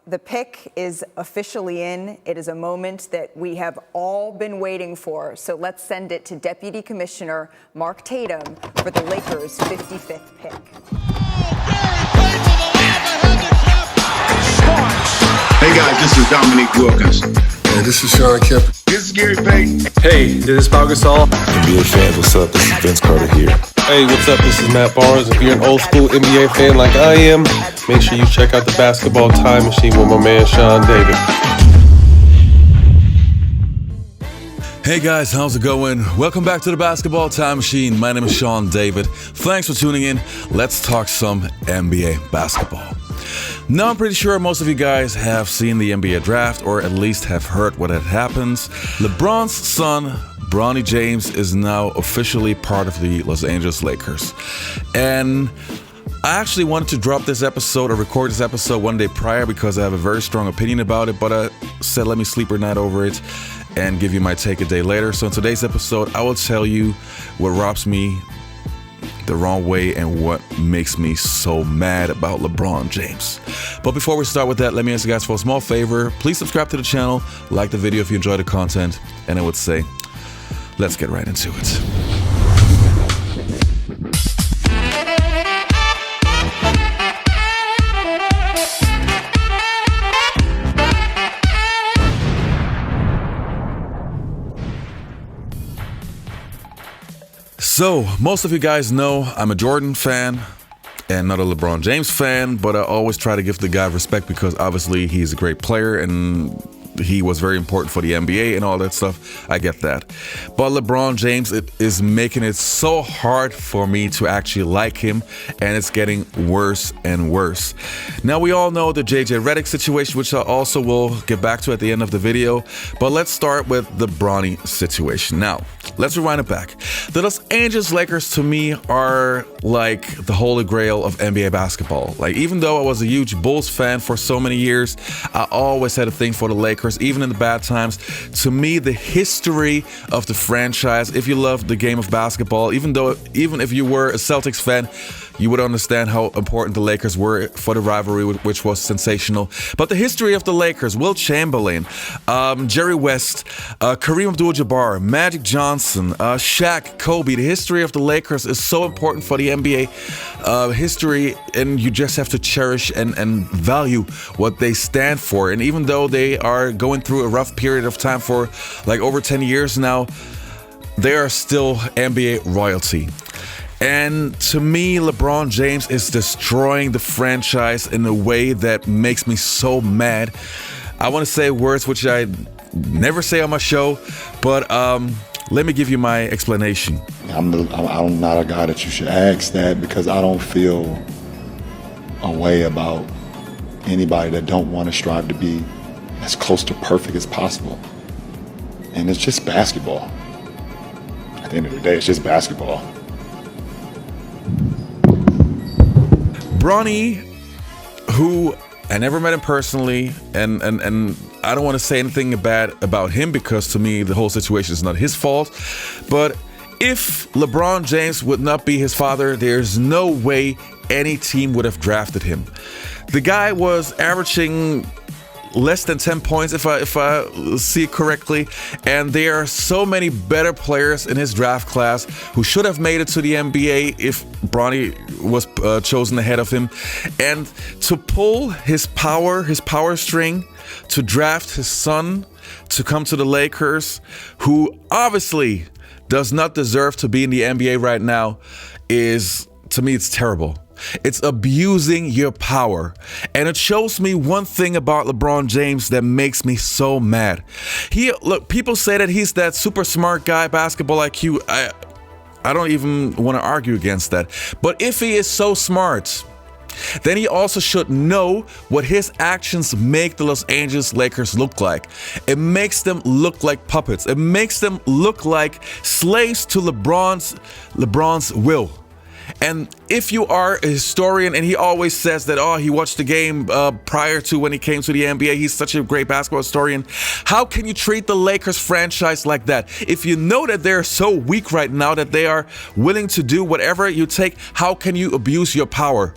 The pick is officially in. It is a moment that we have all been waiting for. So let's send it to Deputy Commissioner Mark Tatum for the Lakers' 55th pick. Hey guys, this is Dominique Wilkins. Hey, this is Sean Kemp. This is Gary Payton. Hey, this is Pau Gasol. NBA fans, what's up? This is Vince Carter here. Hey, what's up? This is Matt Barnes. If you're an old school NBA fan like I am, make sure you check out the Basketball Time Machine with my man Sean David. Hey guys, how's it going? Welcome back to the Basketball Time Machine. My name is Sean David. Thanks for tuning in. Let's talk some NBA basketball. Now, I'm pretty sure most of you guys have seen the NBA draft, or at least have heard what had happens. LeBron's son, Bronny James, is now officially part of the Los Angeles Lakers. And I actually wanted to drop this episode or record this episode one day prior because I have a very strong opinion about it, but I said let me sleep or night over it and give you my take a day later. So in today's episode, I will tell you what rubs me the wrong way and what makes me so mad about LeBron James. But before we start with that, let me ask you guys for a small favor. Please subscribe to the channel, like the video if you enjoy the content, and I would say, let's get right into it. So, most of you guys know I'm a Jordan fan and not a LeBron James fan, but I always try to give the guy respect because obviously he's a great player and he was very important for the NBA and all that stuff. I get that. But LeBron James, it is making it so hard for me to actually like him, and it's getting worse and worse. Now, we all know the Redick situation, which I also will get back to at the end of the video. But let's start with the Bronny situation. Now, let's rewind it back. The Los Angeles Lakers, to me, are like the holy grail of NBA basketball. Like, even though I was a huge Bulls fan for so many years, I always had a thing for the Lakers, even in the bad times. To me, the history of the franchise, if you love the game of basketball, even if you were a Celtics fan, you would understand how important the Lakers were for the rivalry, which was sensational. But the history of the Lakers, Will Chamberlain, Jerry West, Kareem Abdul-Jabbar, Magic Johnson, Shaq, Kobe, the history of the Lakers is so important for the NBA history, and you just have to cherish and value what they stand for. And even though they are going through a rough period of time for like over 10 years now, they are still NBA royalty. And to me, LeBron James is destroying the franchise in a way that makes me so mad. I want to say words which I never say on my show, but let me give you my explanation. I'm not a guy that you should ask that because I don't feel a way about anybody that don't want to strive to be as close to perfect as possible. And it's just basketball. At the end of the day, it's just basketball. Bronny, who I never met him personally, and I don't want to say anything bad about him because to me the whole situation is not his fault. But if LeBron James would not be his father, there's no way any team would have drafted him. The guy was averaging less than 10 points if I see it correctly, and there are so many better players in his draft class who should have made it to the NBA if Bronny was chosen ahead of him. And to pull his power string to draft his son to come to the Lakers, who obviously does not deserve to be in the NBA right now, is, to me, it's terrible. It's abusing your power. And it shows me one thing about LeBron James that makes me so mad. Look, people say that he's that super smart guy, basketball IQ. I don't even want to argue against that. But if he is so smart, then he also should know what his actions make the Los Angeles Lakers look like. It makes them look like puppets. It makes them look like slaves to LeBron's will. And if you are a historian, and he always says that, oh, he watched the game prior to when he came to the NBA, he's such a great basketball historian. How can you treat the Lakers franchise like that? If you know that they're so weak right now that they are willing to do whatever you take, how can you abuse your power?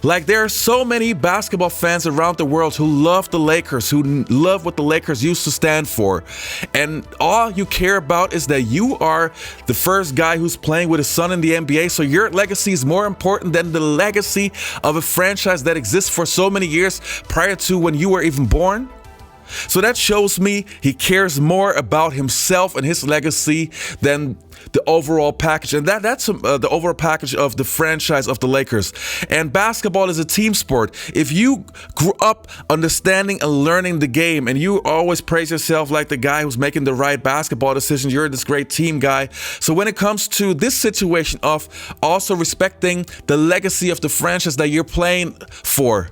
Like, there are so many basketball fans around the world who love the Lakers, who love what the Lakers used to stand for. And all you care about is that you are the first guy who's playing with his son in the NBA. So your legacy is more important than the legacy of a franchise that exists for so many years prior to when you were even born. So that shows me he cares more about himself and his legacy than the overall package. And that's the overall package of the franchise of the Lakers. And basketball is a team sport. If you grew up understanding and learning the game, and you always praise yourself like the guy who's making the right basketball decisions, you're this great team guy. So when it comes to this situation of also respecting the legacy of the franchise that you're playing for,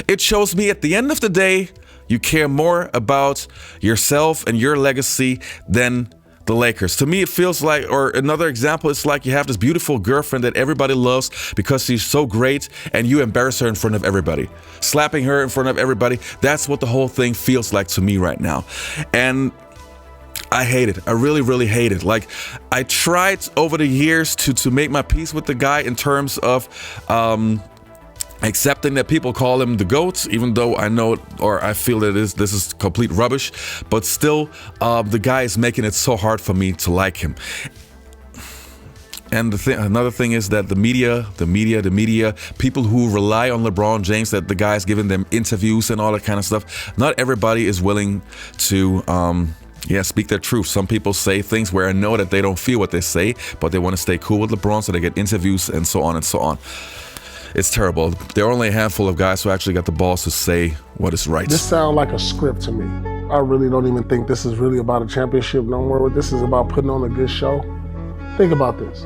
it shows me at the end of the day, you care more about yourself and your legacy than the Lakers. To me, it feels like, or another example, it's like you have this beautiful girlfriend that everybody loves because she's so great, and you embarrass her in front of everybody. Slapping her in front of everybody, that's what the whole thing feels like to me right now. And I hate it. I really, really hate it. Like, I tried over the years to make my peace with the guy in terms of accepting that people call him the GOAT, even though I know, or I feel that this is complete rubbish, but still, the guy is making it so hard for me to like him. And another thing is that the media, people who rely on LeBron James, that the guy's giving them interviews and all that kind of stuff, not everybody is willing to speak their truth. Some people say things where I know that they don't feel what they say, but they want to stay cool with LeBron, so they get interviews and so on and so on. It's terrible. There are only a handful of guys who actually got the balls to say what is right. This sounds like a script to me. I really don't even think this is really about a championship no more. This is about putting on a good show. Think about this.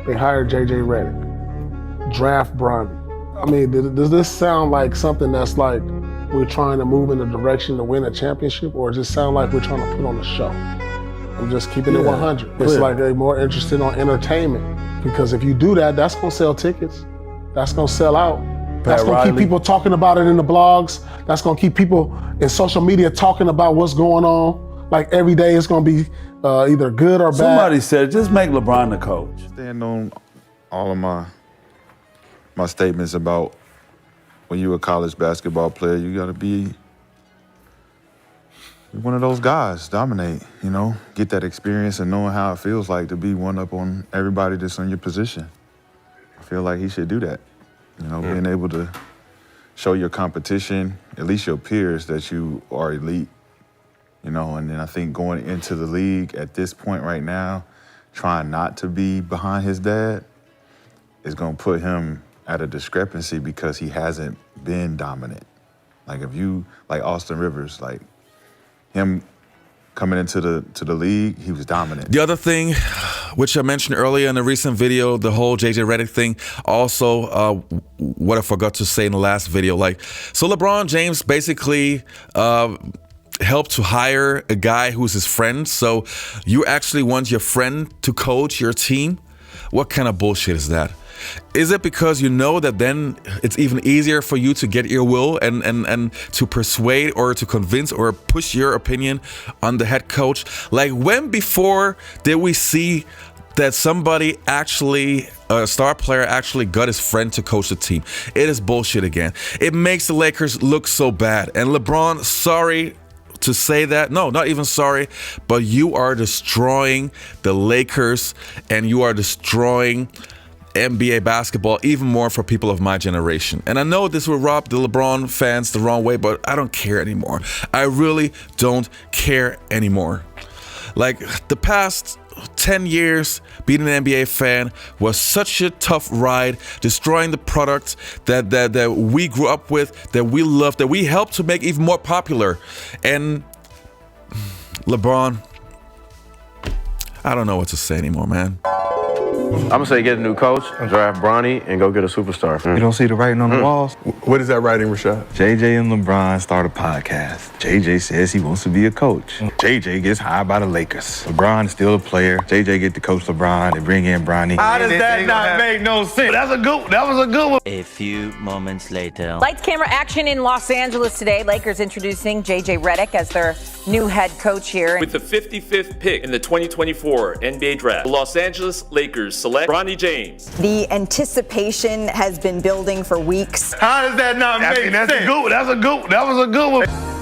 They hired J.J. Redick, draft Bronny. I mean, does this sound like something that's like we're trying to move in a direction to win a championship, or does it sound like we're trying to put on a show? I'm just keeping it 100. It's like they're more interested on entertainment, because if you do that, that's gonna sell tickets. That's gonna sell out. That's gonna keep people talking about it in the blogs. That's gonna keep people in social media talking about what's going on. Like every day it's gonna be either good or bad. Somebody said, just make LeBron the coach. Stand on all of my statements about when you're a college basketball player, you gotta be one of those guys, dominate, get that experience and knowing how it feels like to be one up on everybody that's in your position. I feel like he should do that. Being able to show your competition, at least your peers, that you are elite. And then I think going into the league at this point right now, trying not to be behind his dad is gonna put him at a discrepancy because he hasn't been dominant. Like if you, like Austin Rivers, like him coming into the league, he was dominant. The other thing, which I mentioned earlier in a recent video, the whole JJ Redick thing, also what I forgot to say in the last video. So LeBron James basically helped to hire a guy who's his friend. So you actually want your friend to coach your team? What kind of bullshit is that? Is it because you know that then it's even easier for you to get your will and to persuade or to convince or push your opinion on the head coach? Like, when before did we see that somebody actually, a star player actually got his friend to coach the team? It is bullshit again. It makes the Lakers look so bad. And LeBron, sorry to say that. No, not even sorry, but you are destroying the Lakers and you are destroying NBA basketball even more for people of my generation. And I know this will rub the LeBron fans the wrong way, but I don't care anymore. I really don't care anymore. Like, the past 10 years being an NBA fan was such a tough ride, destroying the product that we grew up with, that we loved, that we helped to make even more popular. And LeBron, I don't know what to say anymore, man. I'm gonna say get a new coach, draft Bronny, and go get a superstar. You don't see the writing on the walls? What is that writing, Rashad? JJ and LeBron start a podcast. JJ says he wants to be a coach. JJ gets hired by the Lakers. LeBron is still a player. JJ get to coach LeBron. They bring in Bronny. How does that not make no sense? That was a good one. A few moments later. Lights, camera, action in Los Angeles today. Lakers introducing J.J. Redick as their new head coach here. With the 55th pick in the 2024 NBA Draft, the Los Angeles Lakers select Bronny James. The anticipation has been building for weeks. How does that not make sense? That was a good one.